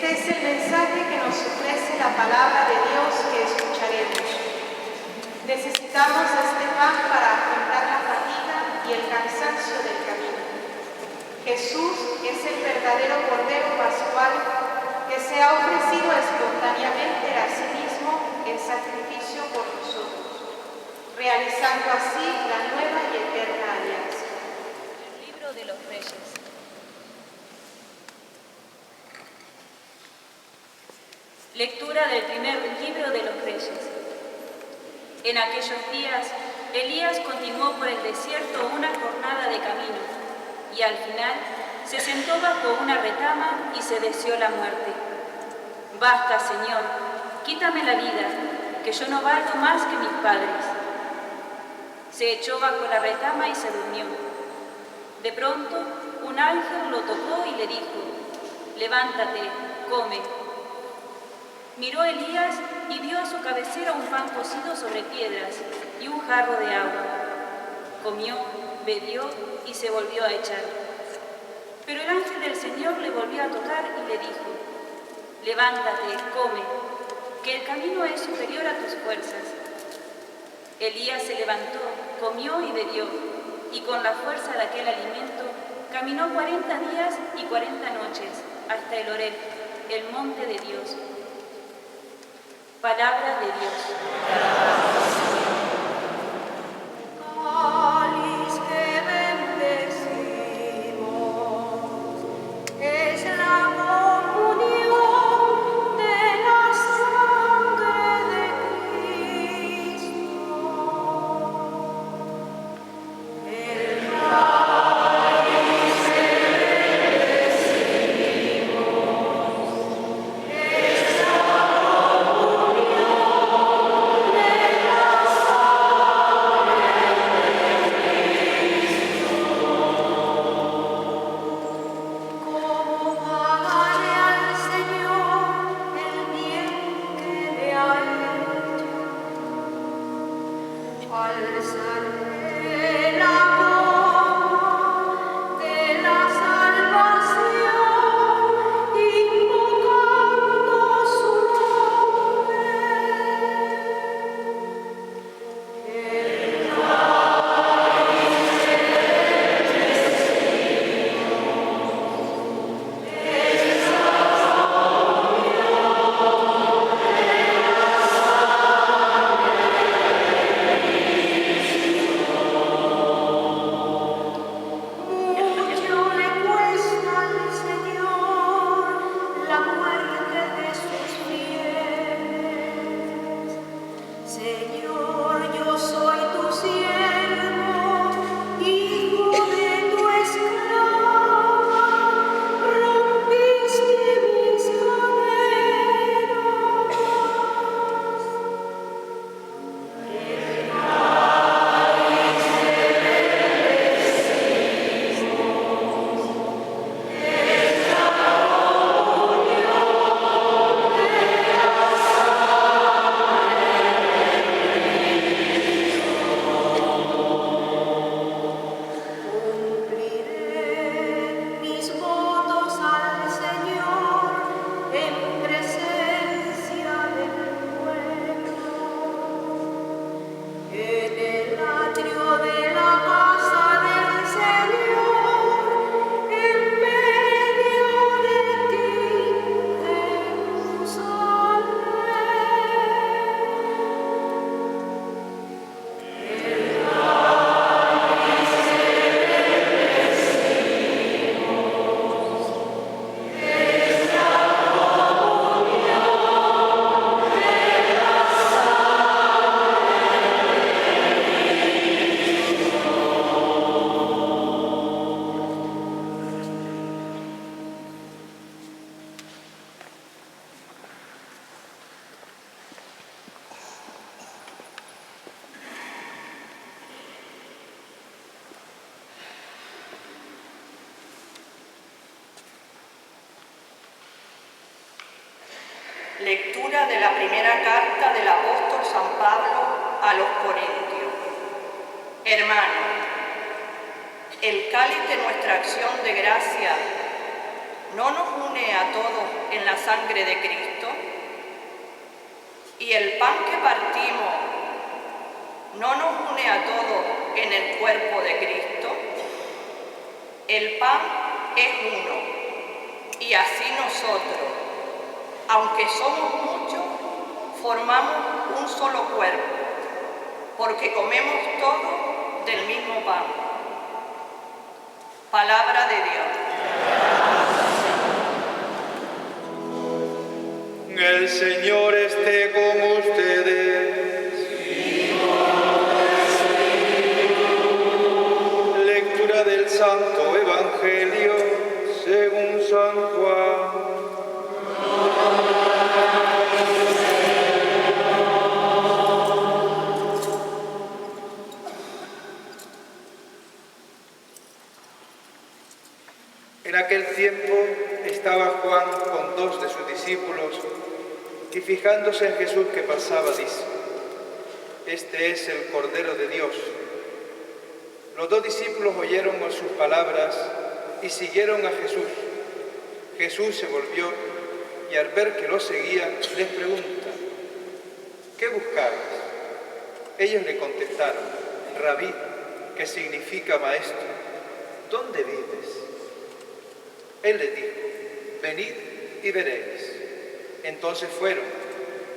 Este es el mensaje que nos ofrece la palabra de Dios que escucharemos. Necesitamos este pan para afrontar la fatiga y el cansancio del camino. Jesús es el verdadero Cordero Pascual que se ha ofrecido espontáneamente a sí mismo en sacrificio por nosotros, realizando así la nueva y eterna alianza. El libro de los Reyes. Lectura del primer libro de los Reyes. En aquellos días, Elías continuó por el desierto una jornada de camino, y al final se sentó bajo una retama y se deseó la muerte. Basta, Señor, quítame la vida, que yo no valgo más que mis padres. Se echó bajo la retama y se durmió. De pronto, un ángel lo tocó y le dijo: levántate, come. Miró Elías y vio a su cabecera un pan cocido sobre piedras y un jarro de agua. Comió, bebió y se volvió a echar. Pero el ángel del Señor le volvió a tocar y le dijo: levántate, come, que el camino es superior a tus fuerzas. Elías se levantó, comió y bebió, y con la fuerza de aquel alimento caminó 40 días y 40 noches hasta el Horeb, el monte de Dios. Palabra de Dios. Lectura de la primera carta del apóstol San Pablo a los Corintios. Hermanos, el cáliz de nuestra acción de gracia ¿no nos une a todos en la sangre de Cristo? ¿Y el pan que partimos no nos une a todos en el cuerpo de Cristo? El pan es uno, y así nosotros, aunque somos muchos, formamos un solo cuerpo, porque comemos todos del mismo pan. Palabra de Dios. El Señor esté con ustedes. Lectura del Santo Evangelio según San Juan. En aquel tiempo estaba Juan con 2 de sus discípulos y fijándose en Jesús que pasaba, dice: Este es el Cordero de Dios. Los 2 discípulos oyeron sus palabras y siguieron a Jesús. Jesús se volvió y al ver que lo seguían, les pregunta: ¿qué buscáis? Ellos le contestaron: Rabí, que significa maestro, ¿dónde vives? Él les dijo: venid y veréis. Entonces fueron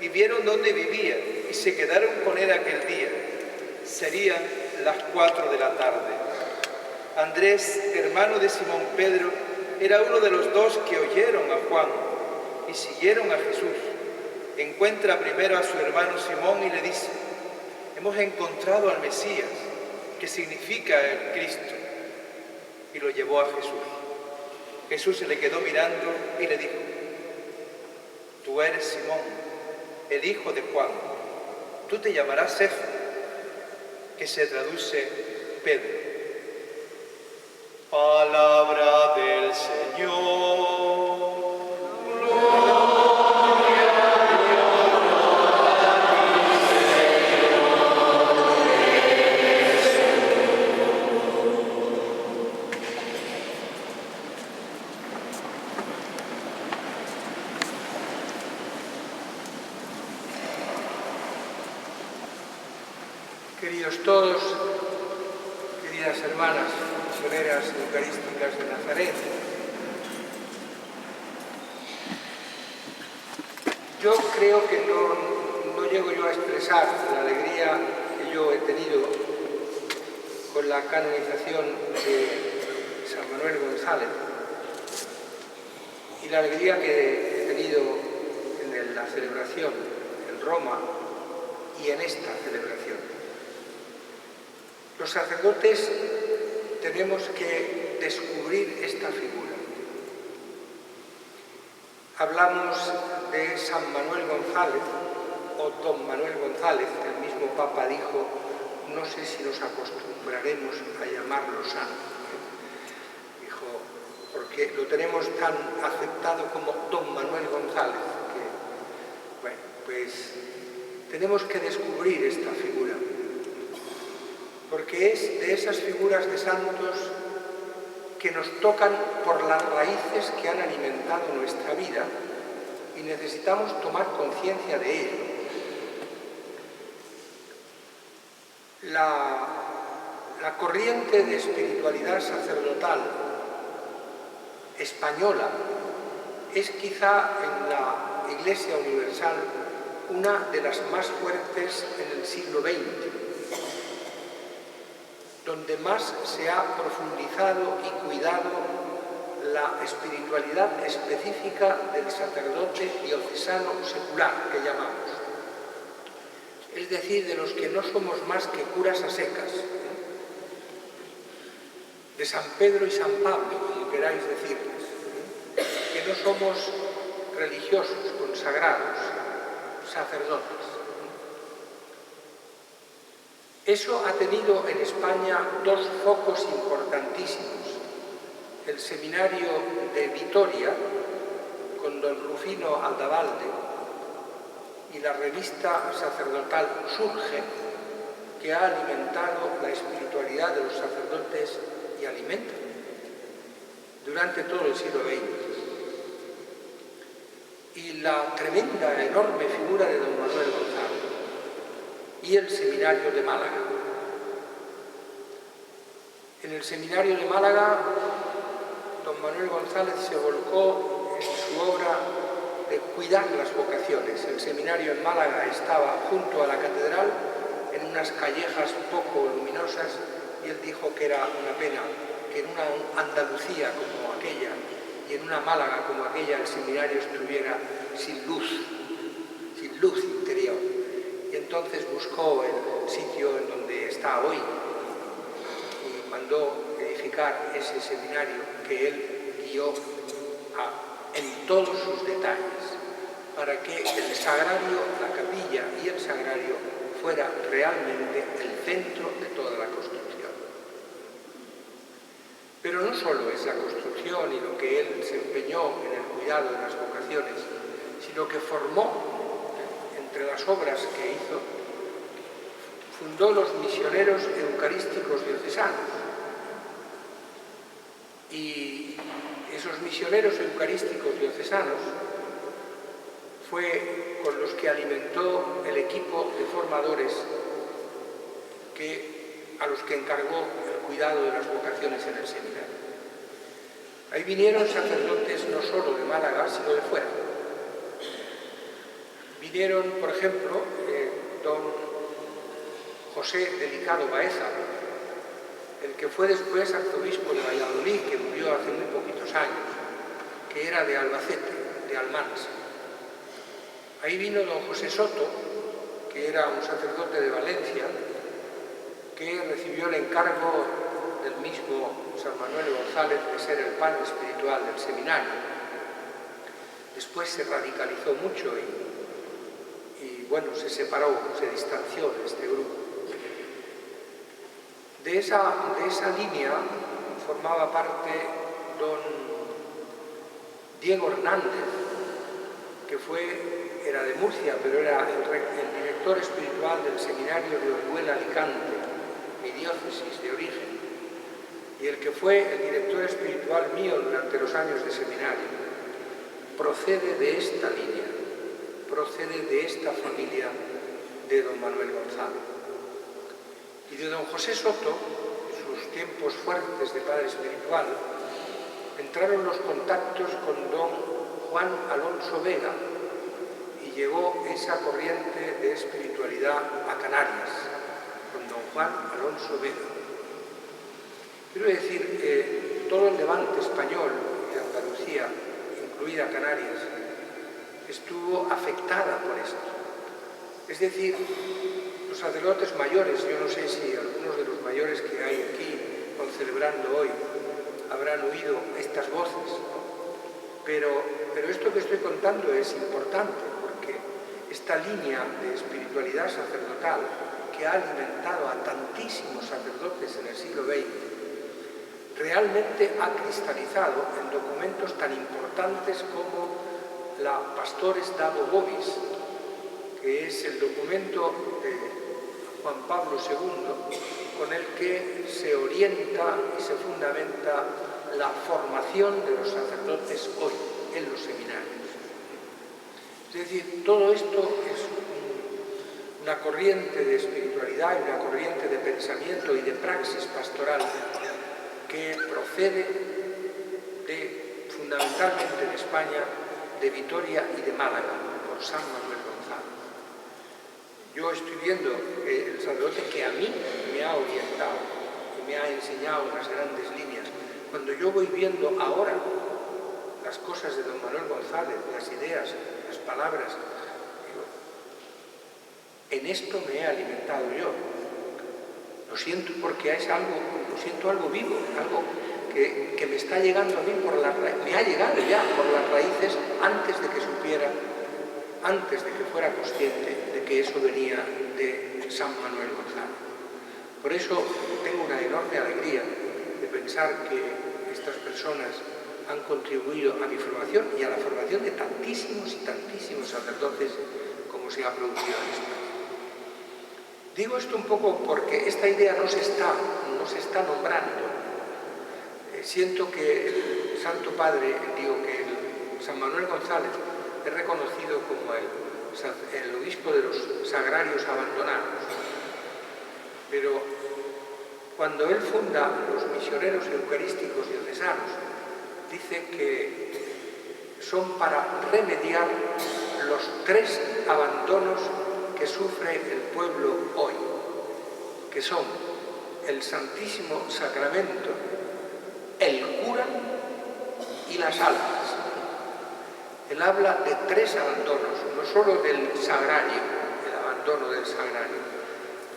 y vieron dónde vivía y se quedaron con él aquel día. Serían las 4 de la tarde. Andrés, hermano de Simón Pedro, era uno de los 2 que oyeron a Juan y siguieron a Jesús. Encuentra primero a su hermano Simón y le dice: hemos encontrado al Mesías, que significa el Cristo. Y lo llevó a Jesús. Jesús se le quedó mirando y le dijo: tú eres Simón, el hijo de Juan. Tú te llamarás Cefas, que se traduce Pedro. Palabra del Señor. Queridos todos, queridas hermanas misioneras eucarísticas de Nazaret, yo creo que no llego yo a expresar la alegría que yo he tenido con la canonización de San Manuel González y la alegría que he tenido en la celebración en Roma y en esta celebración. Los sacerdotes tenemos que descubrir esta figura. Hablamos de San Manuel González o Don Manuel González. El mismo Papa dijo: no sé si nos acostumbraremos a llamarlo santo. Dijo, porque lo tenemos tan aceptado como Don Manuel González, que, bueno, pues tenemos que descubrir esta figura. Porque es de esas figuras de santos que nos tocan por las raíces que han alimentado nuestra vida y necesitamos tomar conciencia de ello. La corriente de espiritualidad sacerdotal española es quizá en la Iglesia Universal una de las más fuertes en el siglo XX, donde más se ha profundizado y cuidado la espiritualidad específica del sacerdote diocesano secular, que llamamos. Es decir, de los que no somos más que curas a secas, de San Pedro y San Pablo, como queráis decirles, que no somos religiosos, consagrados, sacerdotes. Eso ha tenido en España 2 focos importantísimos. El seminario de Vitoria, con don Rufino Aldavalde, y la revista sacerdotal Surge, que ha alimentado la espiritualidad de los sacerdotes y alimenta durante todo el siglo XX. y la tremenda, enorme figura de don Manuel González y el seminario de Málaga. En el seminario de Málaga, don Manuel González se volcó en su obra de cuidar las vocaciones. El seminario en Málaga estaba junto a la catedral, en unas callejas poco luminosas, y él dijo que era una pena que en una Andalucía como aquella y en una Málaga como aquella el seminario estuviera sin luz interior. Y entonces buscó el sitio en donde está hoy y mandó edificar ese seminario que él guió en todos sus detalles, para que el sagrario, la capilla y el sagrario fuera realmente el centro de toda la construcción. Pero no solo es la construcción y lo que él se empeñó en el cuidado de las vocaciones, sino que formó, entre las obras que hizo, fundó los misioneros eucarísticos diocesanos. Y esos misioneros eucarísticos diocesanos fue con los que alimentó el equipo de formadores a los que encargó el cuidado de las vocaciones en el seminario. Ahí vinieron sacerdotes no solo de Málaga, sino de fuera. Vinieron, por ejemplo, don José Delicado Baeza, el que fue después arzobispo de Valladolid, que murió hace muy poquitos años, que era de Albacete, de Almansa. Ahí vino don José Soto, que era un sacerdote de Valencia, que recibió el encargo del mismo San Manuel González de ser el padre espiritual del seminario. Después se radicalizó mucho y bueno, se separó, se distanció de este grupo. De esa línea formaba parte don Diego Hernández, que era de Murcia, pero era el director espiritual del seminario de Orihuela, Alicante, mi diócesis de origen, y el que fue el director espiritual mío durante los años de seminario. Procede de esta línea, procede de esta familia de don Manuel González. Y de don José Soto, en sus tiempos fuertes de padre espiritual, entraron los contactos con don Juan Alonso Vega y llegó esa corriente de espiritualidad a Canarias, con don Juan Alonso Vega. Quiero decir, todo el levante español y Andalucía, incluida Canarias, estuvo afectada por esto. Es decir, los sacerdotes mayores, yo no sé si algunos de los mayores que hay aquí celebrando hoy habrán oído estas voces, ¿no? Pero esto que estoy contando es importante porque esta línea de espiritualidad sacerdotal que ha alimentado a tantísimos sacerdotes en el siglo XX realmente ha cristalizado en documentos tan importantes como la Pastores Dabo Vobis, que es el documento de Juan Pablo II con el que se orienta y se fundamenta la formación de los sacerdotes hoy en los seminarios. Es decir, todo esto es una corriente de espiritualidad y una corriente de pensamiento y de praxis pastoral que procede fundamentalmente en España, de Vitoria y de Málaga, por San Manuel González. Yo estoy viendo el sacerdote que a mí me ha orientado y me ha enseñado unas grandes líneas. Cuando yo voy viendo ahora las cosas de don Manuel González, las ideas, las palabras, digo, en esto me he alimentado yo. Lo siento porque es lo siento algo vivo, algo que me está llegando a mí me ha llegado ya por las raíces antes de que supiera, antes de que fuera consciente de que eso venía de San Manuel González. Por eso tengo una enorme alegría de pensar que estas personas han contribuido a mi formación y a la formación de tantísimos y tantísimos sacerdotes como se ha producido en España. Digo esto un poco porque esta idea no se está nombrando. Siento que el Santo Padre, que San Manuel González es reconocido como el obispo de los sagrarios abandonados. Pero cuando él funda los misioneros eucarísticos diocesanos, dice que son para remediar los 3 abandonos que sufre el pueblo hoy, que son el Santísimo Sacramento, el cura y las almas. Él habla de 3 abandonos, no solo del sagrario, el abandono del sagrario,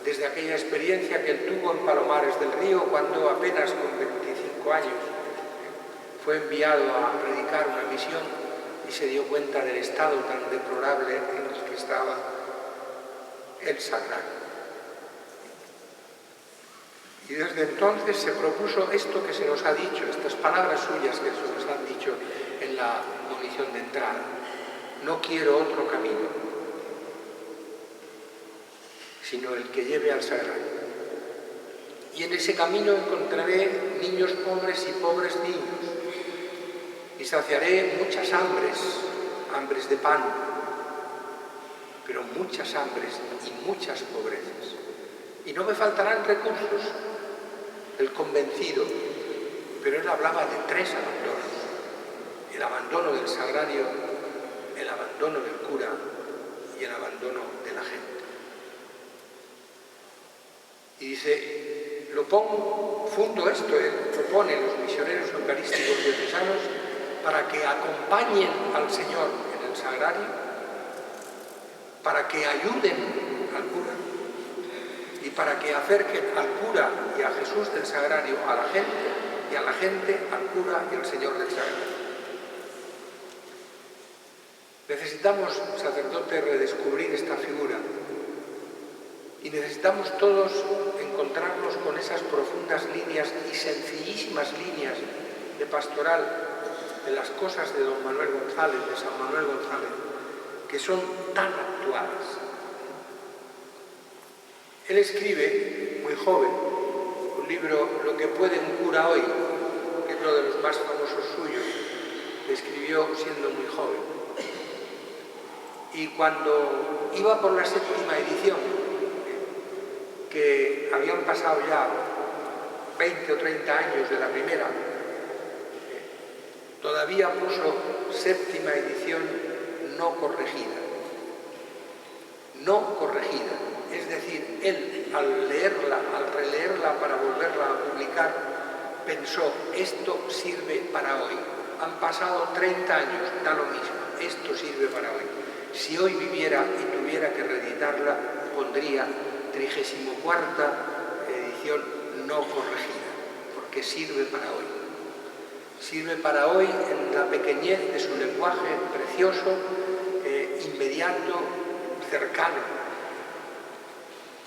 desde aquella experiencia que él tuvo en Palomares del Río cuando apenas con 25 años fue enviado a predicar una misión y se dio cuenta del estado tan deplorable en el que estaba el sagrario. Y desde entonces se propuso esto que se nos ha dicho, estas palabras suyas que se nos han dicho en la monición de entrada: no quiero otro camino, sino el que lleve al sagrario. Y en ese camino encontraré niños pobres y pobres niños, y saciaré muchas hambres, hambres de pan, pero muchas hambres y muchas pobrezas. Y no me faltarán recursos. El convencido, pero él hablaba de 3 abandonos: el abandono del sagrario, el abandono del cura y el abandono de la gente. Y dice, fundo esto, él propone los misioneros eucarísticos diocesanos para que acompañen al Señor en el sagrario, para que ayuden al cura y para que acerquen al cura y a Jesús del sagrario a la gente, y a la gente al cura y al Señor del sagrario. Necesitamos, sacerdotes, redescubrir esta figura, y necesitamos todos encontrarnos con esas profundas líneas y sencillísimas líneas de pastoral de las cosas de don Manuel González, de San Manuel González, que son tan actuales. Él escribe, muy joven, un libro, Lo que puede un cura hoy, que es uno de los más famosos suyos, que escribió siendo muy joven. Y cuando iba por la 7ª edición, que habían pasado ya 20 o 30 años de la primera, todavía puso 7ª edición no corregida. No corregida. Es decir, él al releerla para volverla a publicar, pensó, esto sirve para hoy. Han pasado 30 años, da lo mismo, esto sirve para hoy. Si hoy viviera y tuviera que reeditarla, pondría 34ª edición no corregida, porque sirve para hoy. Sirve para hoy en la pequeñez de su lenguaje precioso, inmediato, cercano.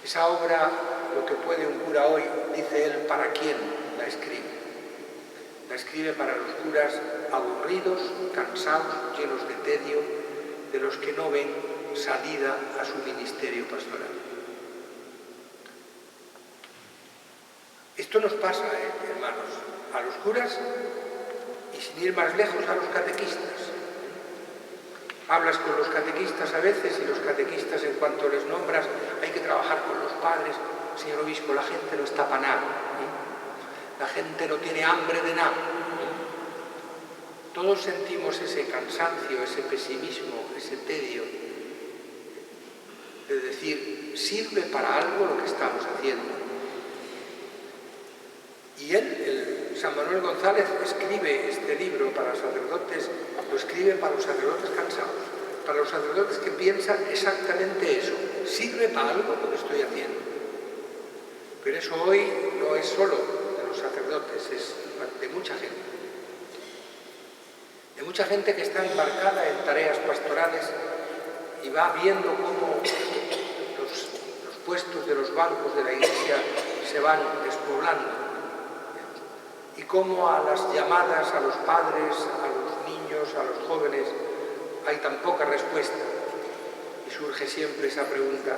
Esa obra, Lo que puede un cura hoy, dice él, ¿para quién la escribe? La escribe para los curas aburridos, cansados, llenos de tedio, de los que no ven salida a su ministerio pastoral. Esto nos pasa, hermanos, a los curas y, sin ir más lejos, a los catequistas. Hablas con los catequistas a veces y los catequistas, en cuanto les nombras, hay que trabajar con los padres. Señor obispo, la gente no está para nada, la gente no tiene hambre de nada. Todos sentimos ese cansancio, ese pesimismo, ese tedio de decir, sirve para algo lo que estamos haciendo. Y él, San Manuel González, escribe este libro para sacerdotes, lo escribe para los sacerdotes cansados, para los sacerdotes que piensan exactamente eso, sirve para algo lo que estoy haciendo. Pero eso hoy no es solo de los sacerdotes, es de mucha gente. De mucha gente que está embarcada en tareas pastorales y va viendo cómo los puestos de los bancos de la Iglesia se van despoblando. Y cómo a las llamadas a los padres, a los niños, a los jóvenes, hay tan poca respuesta. Y surge siempre esa pregunta,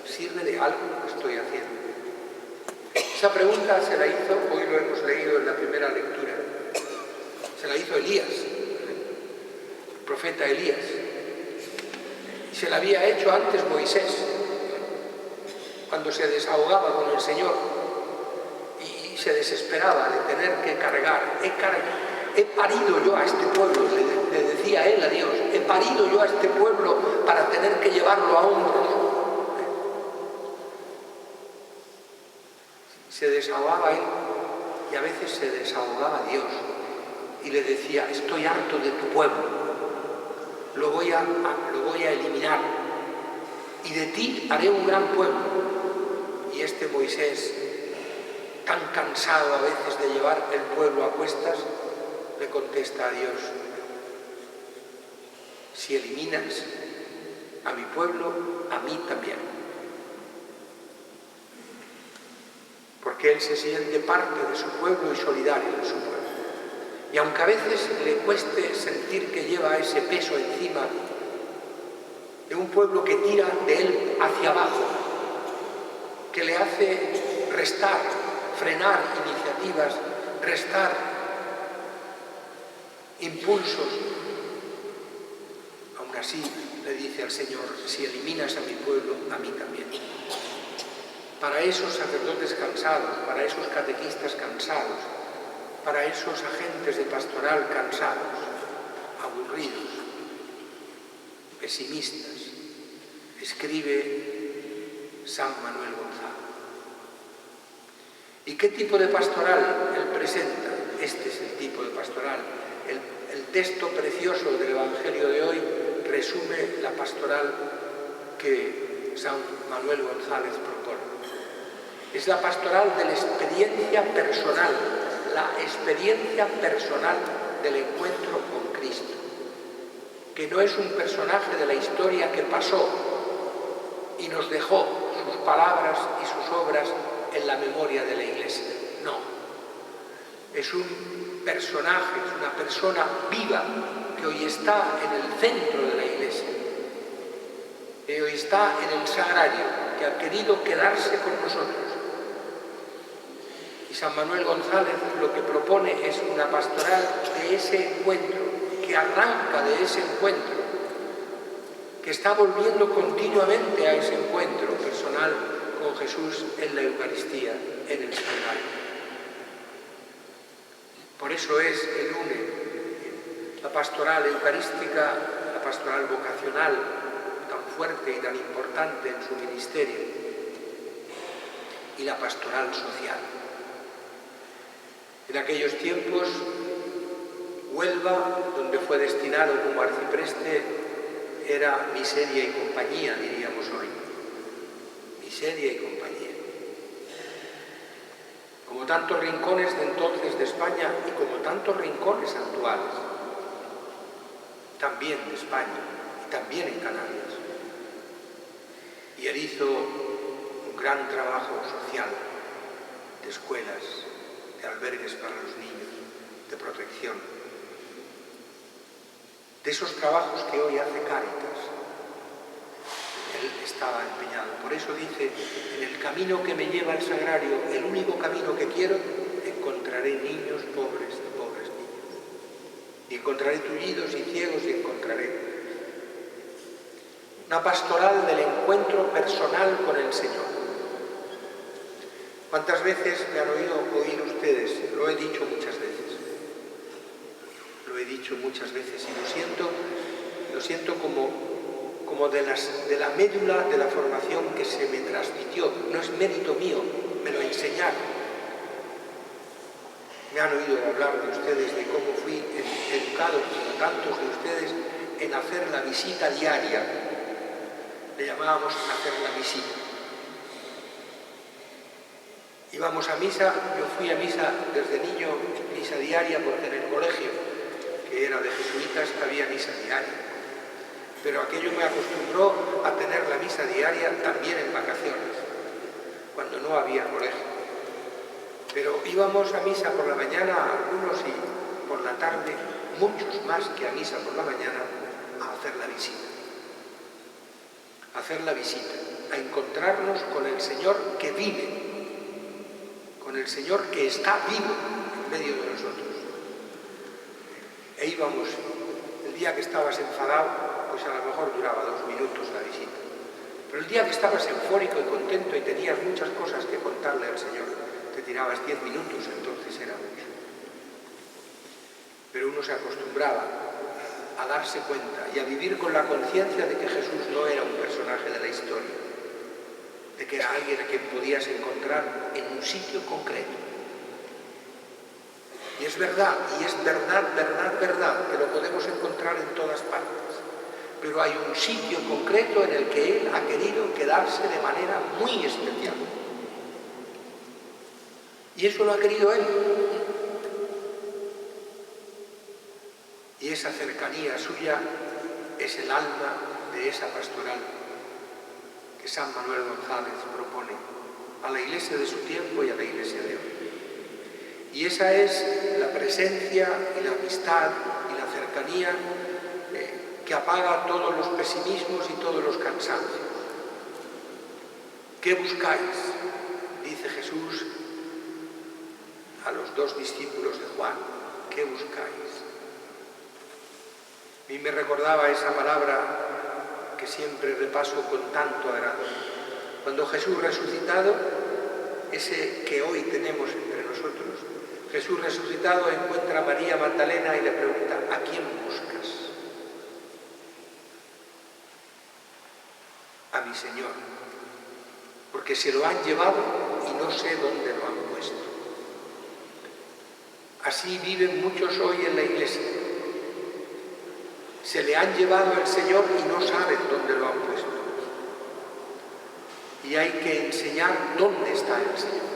¿sirve de algo lo que estoy haciendo? Esa pregunta se la hizo, hoy lo hemos leído en la primera lectura, se la hizo Elías, el profeta Elías. Y se la había hecho antes Moisés, cuando se desahogaba con el Señor y se desesperaba de tener que cargar. He parido yo a este pueblo, le decía él a Dios, he parido yo a este pueblo para tener que llevarlo a hombros. Se desahogaba él y a veces se desahogaba Dios y le decía, estoy harto de tu pueblo, lo voy a eliminar y de ti haré un gran pueblo. Y este Moisés, tan cansado a veces de llevar el pueblo a cuestas, le contesta a Dios, si eliminas a mi pueblo, a mí también. Porque él se siente parte de su pueblo y solidario de su pueblo. Y aunque a veces le cueste sentir que lleva ese peso encima de un pueblo que tira de él hacia abajo, que le hace restar, frenar iniciativas, restar impulsos, aún así le dice al Señor, si eliminas a mi pueblo, a mí también. Para esos sacerdotes cansados, para esos catequistas cansados, para esos agentes de pastoral cansados, aburridos, pesimistas, escribe San Manuel González. ¿Y qué tipo de pastoral él presenta? Este es el tipo de pastoral. El texto precioso del Evangelio de hoy resume la pastoral que San Manuel González propone. Es la pastoral de la experiencia personal, del encuentro con Cristo, que no es un personaje de la historia que pasó y nos dejó sus palabras y sus obras en la memoria de la Iglesia. No, es un personaje, es una persona viva que hoy está en el centro de la Iglesia, que hoy está en el sagrario, que ha querido quedarse con nosotros. Y San Manuel González lo que propone es una pastoral de ese encuentro, que arranca de ese encuentro, que está volviendo continuamente a ese encuentro personal con Jesús en la Eucaristía, en el sagrario. Por eso es que une la pastoral eucarística, la pastoral vocacional, tan fuerte y tan importante en su ministerio, y la pastoral social. En aquellos tiempos, Huelva, donde fue destinado como arcipreste, era miseria y compañía, diríamos hoy. Miseria y compañía. Como tantos rincones de entonces de España y como tantos rincones actuales, también de España y también en Canarias. Y él hizo un gran trabajo social de escuelas, de albergues para los niños, de protección, de esos trabajos que hoy hace Cáritas. Él estaba empeñado. Por eso dice, en el camino que me lleva al sagrario, el único camino que quiero, encontraré niños pobres y pobres niños. Y encontraré tullidos y ciegos y encontraré. Una pastoral del encuentro personal con el Señor. ¿Cuántas veces me han oír ustedes? Lo he dicho muchas veces. Lo he dicho muchas veces y lo siento como de la médula de la formación que se me transmitió. No es mérito mío, me lo enseñaron. Me han oído hablar de ustedes de cómo fui educado, como tantos de ustedes, en hacer la visita diaria. Le llamábamos hacer la visita. Íbamos a misa, yo fui a misa desde niño, misa diaria, porque en el colegio, que era de jesuitas, había misa diaria. Pero aquello me acostumbró a tener la misa diaria también en vacaciones, cuando no había colegio. Pero íbamos a misa por la mañana, algunos, y por la tarde, muchos más que a misa por la mañana, a hacer la visita. A hacer la visita, a encontrarnos con el Señor que vive, con el Señor que está vivo en medio de nosotros. E íbamos, el día que estabas enfadado, pues a lo mejor duraba 2 minutos la visita. Pero el día que estabas eufórico y contento y tenías muchas cosas que contarle al Señor, te tirabas 10 minutos, entonces era mucho. Pero uno se acostumbraba a darse cuenta y a vivir con la conciencia de que Jesús no era un personaje de la historia, de que era alguien a quien podías encontrar en un sitio concreto. Y es verdad, verdad, que lo podemos encontrar en todas partes. Pero hay un sitio concreto en el que Él ha querido quedarse de manera muy especial. Y eso lo ha querido Él. Y esa cercanía suya es el alma de esa pastoral que San Manuel González propone a la Iglesia de su tiempo y a la Iglesia de hoy. Y esa es la presencia y la amistad y la cercanía que apaga todos los pesimismos y todos los cansancios. ¿Qué buscáis?, dice Jesús a los 2 discípulos de Juan. ¿Qué buscáis? A mí me recordaba esa palabra que siempre repaso con tanto agrado. Cuando Jesús resucitado, ese que hoy tenemos entre nosotros, Jesús resucitado encuentra a María Magdalena y le pregunta: ¿a quién buscas? A mi Señor, porque se lo han llevado y no sé dónde lo han puesto. Así viven muchos hoy en la Iglesia. Se le han llevado al Señor y no saben dónde lo han puesto. Y hay que enseñar dónde está el Señor,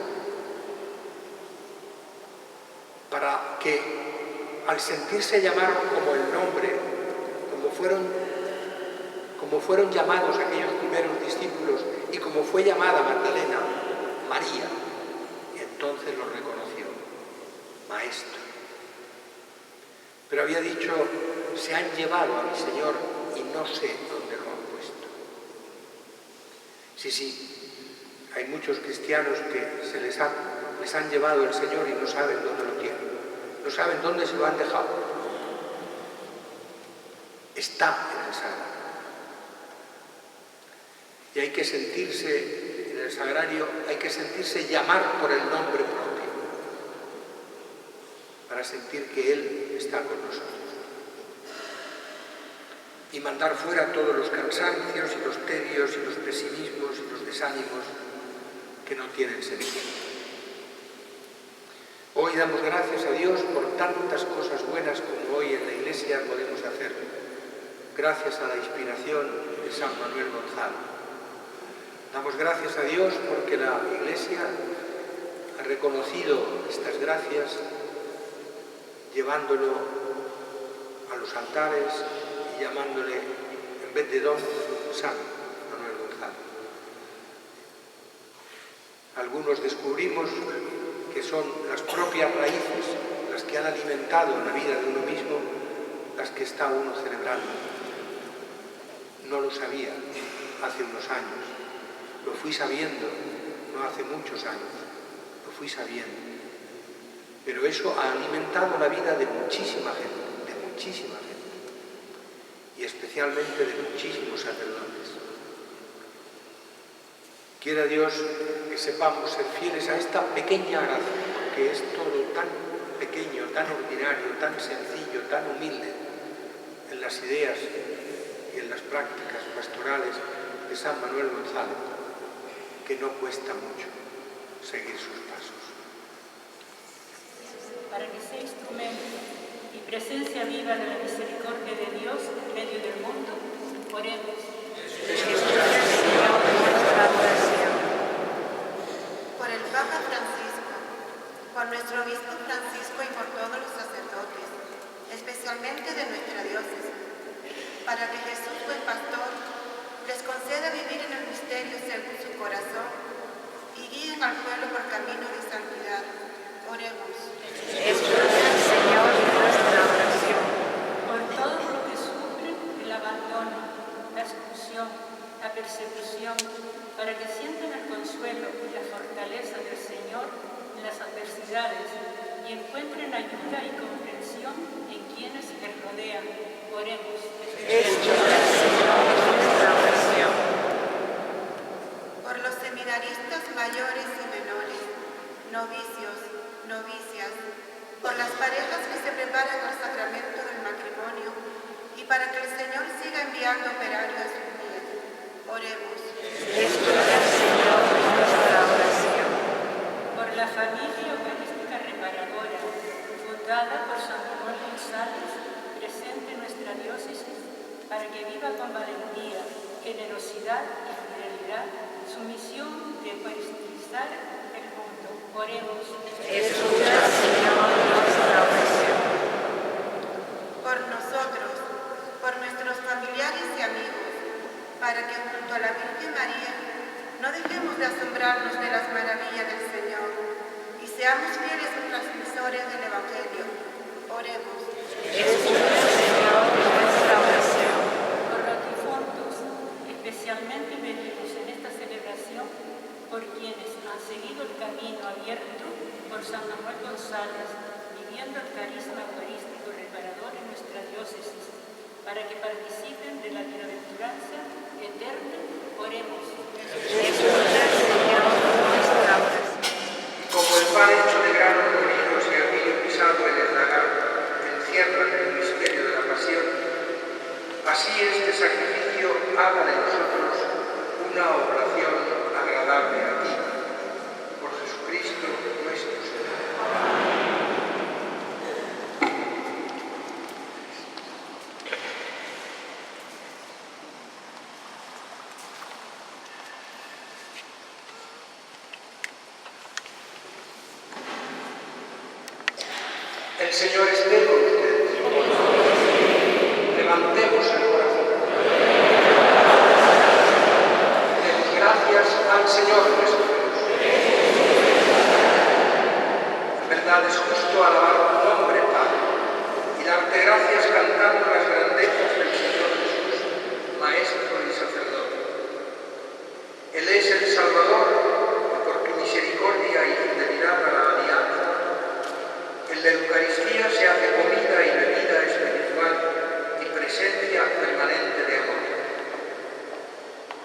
para que al sentirse llamados como el nombre, como fueron llamados aquellos primeros discípulos y como fue llamada Magdalena, María, y entonces lo reconoció: Maestro. Pero había dicho: se han llevado a mi Señor y no sé dónde lo han puesto. Sí, hay muchos cristianos que les han llevado el Señor y no saben dónde lo tienen, no saben dónde se lo han dejado. Está en el sagrario. Y hay que sentirse, en el sagrario, hay que sentirse llamar por el nombre propio, para sentir que Él está con nosotros. Y mandar fuera todos los cansancios y los tedios y los pesimismos y los desánimos que no tienen sentido. Hoy damos gracias a Dios por tantas cosas buenas como hoy en la Iglesia podemos hacer, gracias a la inspiración de San Manuel González. Damos gracias a Dios porque la Iglesia ha reconocido estas gracias, llevándolo a los altares y llamándole, en vez de don, San Manuel González. Algunos descubrimos que son las propias raíces, las que han alimentado la vida de uno mismo, las que está uno celebrando. No lo sabía hace unos años, lo fui sabiendo no hace muchos años, lo fui sabiendo. Pero eso ha alimentado la vida de muchísima gente, y especialmente de muchísimos sacerdotes. Quiera Dios que sepamos ser fieles a esta pequeña gracia, porque es todo tan pequeño, tan ordinario, tan sencillo, tan humilde en las ideas y en las prácticas pastorales de San Manuel González, que no cuesta mucho seguir sus pasos. Para que sea instrumento y presencia viva de la misericordia de Dios en medio del mundo, oremos. Por el Papa Francisco, por nuestro obispo Francisco y por todos los sacerdotes, especialmente de nuestra diócesis, para que Jesús, buen pastor, les conceda vivir en el misterio según su corazón y guíen al pueblo por camino de santidad. Oremos. Escucha, Señor, nuestra oración. Por todos los que sufren el abandono, la exclusión, la persecución, para que sientan el consuelo y la fortaleza del Señor en las adversidades y encuentren ayuda y comprensión en quienes les rodean. Oremos. Escucha, novicios, novicias, por las parejas que se preparan al sacramento del matrimonio y para que el Señor siga enviando operarios a sus pies. Oremos. Escucha, Señor, nuestra oración. Por la familia eucarística reparadora, fundada por San Manuel González, presente en nuestra diócesis, para que viva con valentía, generosidad y fidelidad su misión de eucaristizar el mundo. Oremos. Escucha, Señor, nuestra oración. Por nosotros, por nuestros familiares y amigos, para que junto a la Virgen María no dejemos de asombrarnos de las maravillas del Señor y seamos fieles transmisores del Evangelio. Oremos. Escucha, Señor, nuestra oración. Por los difuntos, especialmente pedimos en esta celebración por quienes han seguido el camino abierto por San Manuel González, viviendo el carisma eucarístico reparador en nuestra diócesis, para que participen de la bienaventuranza eterna. Oremos. Escucha, Señor, nuestra oración. Y como el pan hecho de granos molidos y el vino pisado en el lagar encierran el misterio de la pasión, así este sacrificio haga de nosotros una oblación agradable a ti. Por Jesucristo nuestro Señor. El Señor esté con ustedes. Levantemos el corazón. Demos gracias al Señor nuestro Dios. En verdad es justo alabar tu nombre, Padre, y darte gracias cantando las grandezas del Señor Jesús, Maestro y Sacerdote. Él es el Salvador, que por tu misericordia y fidelidad a la alianza, en la Eucaristía se hace comida y bebida espiritual y presencia permanente de amor.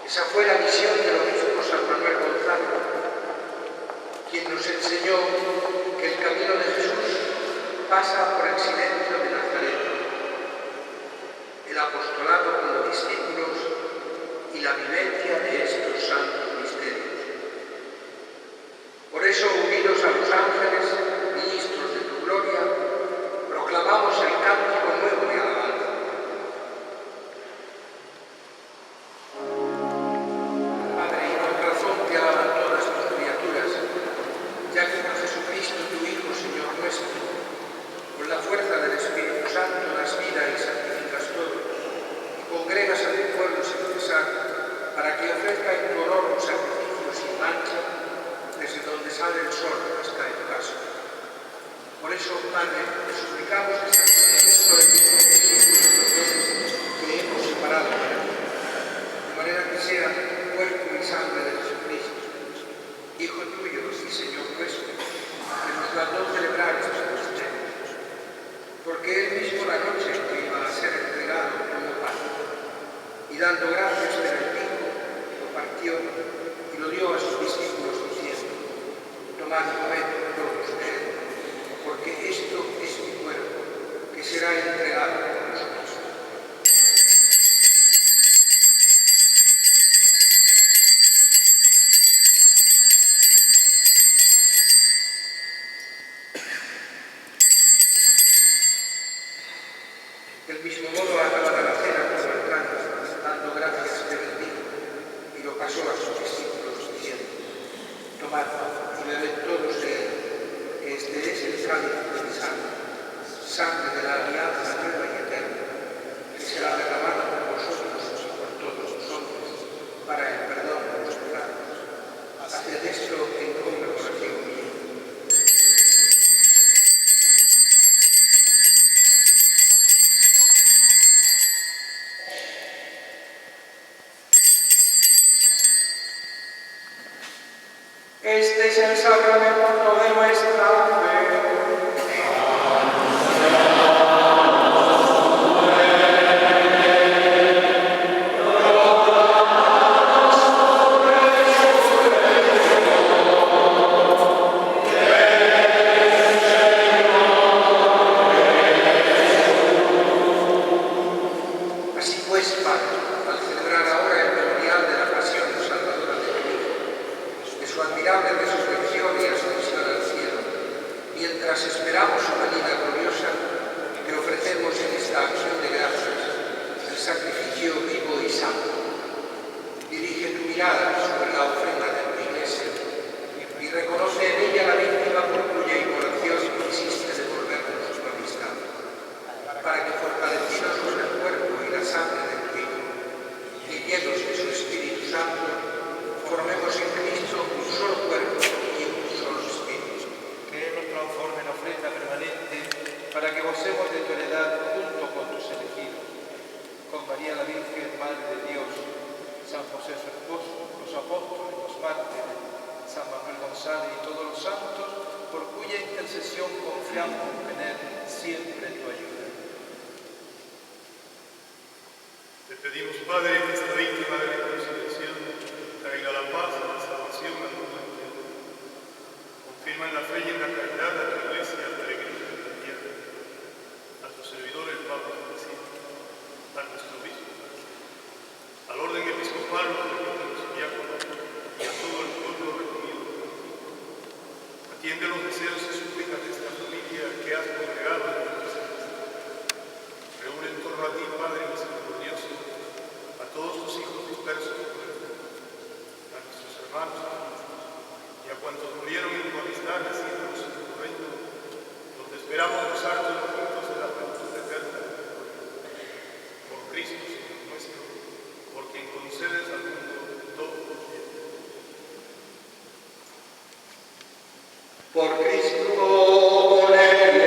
Esa fue la misión del obispo San Manuel González, quien nos enseñó que el camino de Jesús pasa por el silencio de Nazaret, el apostolado con los discípulos y la vivencia de estos santos misterios. Por eso, unidos a los ángeles, ministros de tu gloria, proclamamos el cántico nuevo de alabanza. Padre, y con razón te alaban todas tus criaturas, ya que por Jesucristo, tu Hijo, Señor nuestro, con la fuerza del Espíritu Santo das vida y santificas todo, y congregas a tu pueblo sin cesar, para que ofrezca en tu honor un sacrificio sin mancha, desde donde sale el sol hasta el ocaso. Por eso, Padre, te suplicamos que sacrifiques por el mismo Espíritu nuestros dones que hemos separado para ti, de manera que sean cuerpo y sangre de Jesucristo, Hijo tuyo y Señor nuestro, que nos mandó celebrar estos misterios. Porque él mismo la noche en que iba a ser entregado tomó pan, y dando gracias te bendijo, lo partió y lo dio a sus discípulos diciendo: tomad y comed todos de él, porque esto es mi cuerpo, que será entregado por vosotros. Del mismo modo, acabada la cena con el pan, dando gracias te bendijo, y lo pasó a sus discípulos diciendo: tomad y bebed todos de él, que este es el cáliz de mi sangre, sangre de la alianza nueva y eterna, que será derramada por vosotros y por todos los hombres, para el perdón de los pecados. Haced esto en conmemoración mía. Este es el sacramento de nuestra fe. Amen. Mientras esperamos su venida gloriosa, te ofrecemos en esta acción de gracias el sacrificio vivo y santo. Dirige tu mirada sobre la ofrenda de tu Iglesia y reconoce en ella la víctima por cuya inmolación quisiste devolvernos su amistad, para que fortalecidos por el cuerpo y la sangre de tu Hijo y llenos de su Espíritu Santo, formemos en Cristo un solo cuerpo y un solo Espíritu. Que Él nos transforme en ofrenda permanente para que gocemos de tu heredad junto con tus elegidos, con María la Virgen, Madre de Dios, San José su esposo, los apóstoles, los mártires, San Manuel González y todos los santos, por cuya intercesión confiamos tener siempre tu ayuda. Te pedimos, Padre, que esta víctima de reconciliación traiga la paz y la salvación al mundo entero. Confirma en la fe y en la caridad a tu Iglesia peregrina de la tierra, a tu servidor el Papa Francisco, a nuestro obispo, al orden episcopal, los presbíteros y diáconos, y a todo el pueblo reunido contigo. Atiende los deseos y súplicas de esta familia que has congregado en tu presencia. Reúne en torno a ti, Padre misericordioso, a todos tus hijos dispersos por el mundo, a nuestros hermanos y a cuantos murieron en tu amistad nacidos en tu reino, donde esperamos gozar todos los frutos de la plenitud eterna. Por Cristo, Señor nuestro, por quien concedes al mundo todo lo bien. Por Cristo, con Él,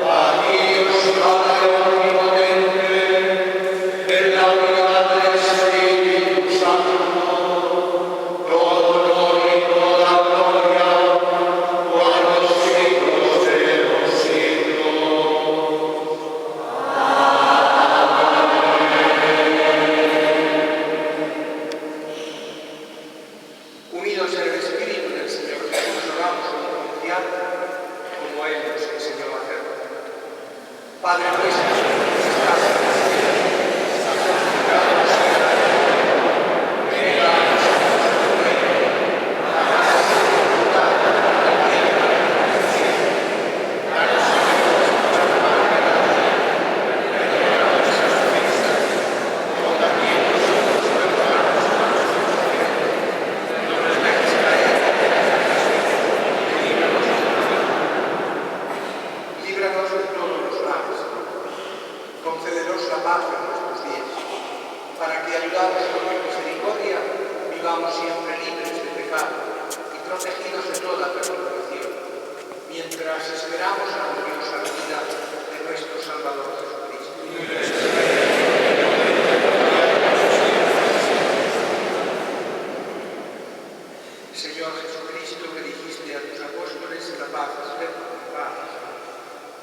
a Dios Padre omnipotente, en la unidad del Espíritu Santo, todo honor y toda gloria por los siglos de los siglos. Unidos en el Espíritu del Señor Jesús, oramos con confianza, como Él nos enseñó a hacer. Padre nuestro, que estás en el cielo, santificado sea tu nombre. Venga a nosotros tu reino. Hágase tu voluntad en la tierra como en el cielo. Danos hoy nuestro pan de cada día. Perdona nuestras ofensas, como también nosotros perdonamos a nuestros ofensores. No nos dejes caer en la tentación y líbranos del mal. Líbranos de todos los males. Concédenos la paz en nuestros días, para que, ayudados por tu misericordia, vivamos siempre libres de pecado y protegidos de toda perturbación, mientras esperamos la gloriosa venida de nuestro Salvador Jesucristo. Señor Jesucristo, que dijiste a tus apóstoles, la paz os dejo, mi paz os doy.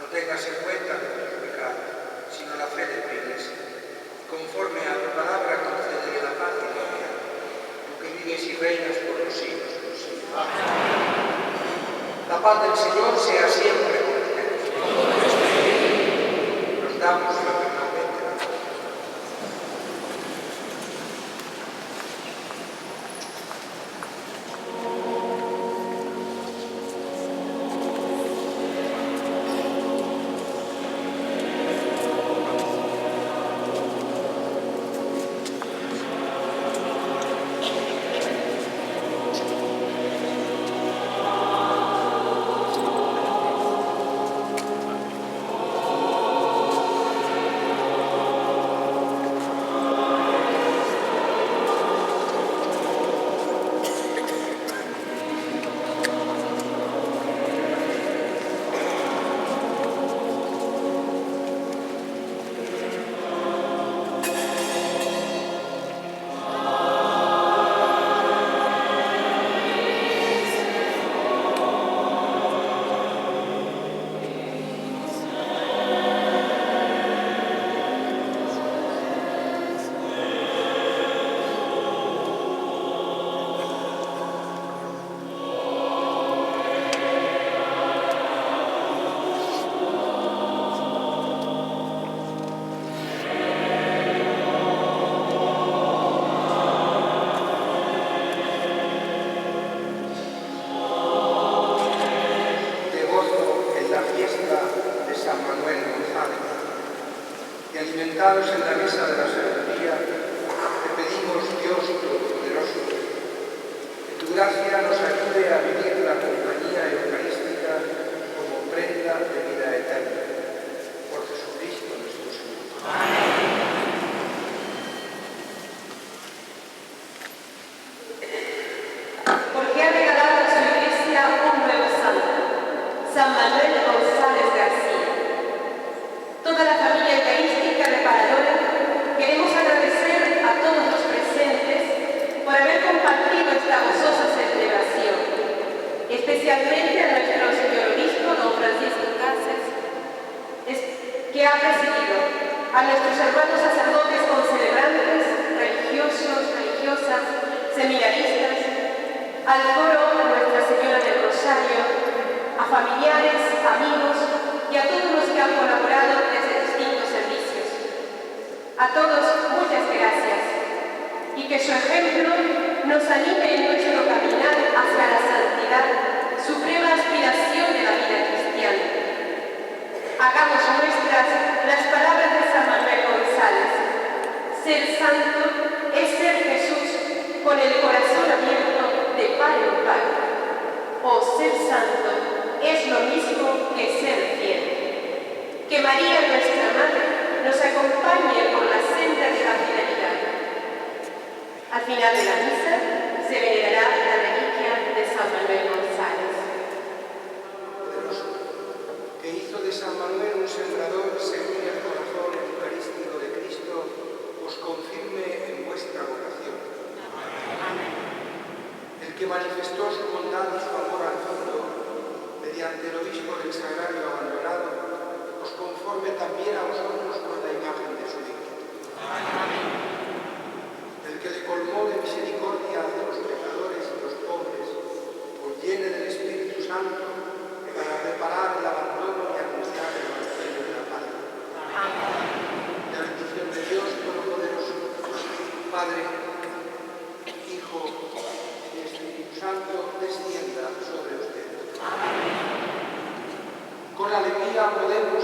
No tengas en cuenta nuestros pecados, sino la fe de tu Iglesia. Conforme a tu palabra, concédele la paz y la unidad, tú que vives y reinas por los siglos de los siglos. La paz del Señor sea siempre con ustedes. Nos damos fraternalmente la paz. San Manuel González, y alimentados en la mesa de la sabiduría, te pedimos, Dios Todopoderoso, que tu gracia nos ayude a vivir la compañía eucarística como prenda de vida eterna. Por Jesucristo nuestro Señor. Amén. Porque ha regalado a su Iglesia un nuevo santo, San Manuel González García. Toda la familia eucarística reparadora queremos agradecer a todos los presentes por haber compartido esta gozosa celebración, especialmente a nuestro señor obispo, don Francisco Cáceres, que ha presidido, a nuestros hermanos sacerdotes concelebrantes, religiosos, religiosas, seminaristas, al coro de Nuestra Señora del Rosario, a familiares, amigos y a todos los que han colaborado desde distintos servicios. A todos, muchas gracias, y que su ejemplo nos anime en nuestro caminar hacia la santidad, suprema aspiración de la vida cristiana. Hagamos nuestras las palabras de San Manuel González. Ser santo es ser Jesús con el corazón abierto de par en par. O ser santo es lo mismo que ser fiel. Que María, nuestra Madre, nos acompañe por la senda de la fidelidad. Al final de la misa se venerará la reliquia de San Manuel González. Que hizo de San Manuel un sembrador según el corazón eucarístico de Cristo, os confirme en vuestra vocación. Amén. El que manifestó su bondad y su amor al mundo mediante el obispo del Sagrario abandonado, os conforme también a vosotros con la imagen de su Hijo. Amén. El que le colmó de misericordia hacia los pecadores y los pobres, os llene del Espíritu Santo para reparar el abandono y anunciar el Evangelio de la paz. Amén. La bendición de Dios Todopoderoso, Padre, Hijo y Espíritu Santo descienda sobre ustedes. Amén. Con alegría podemos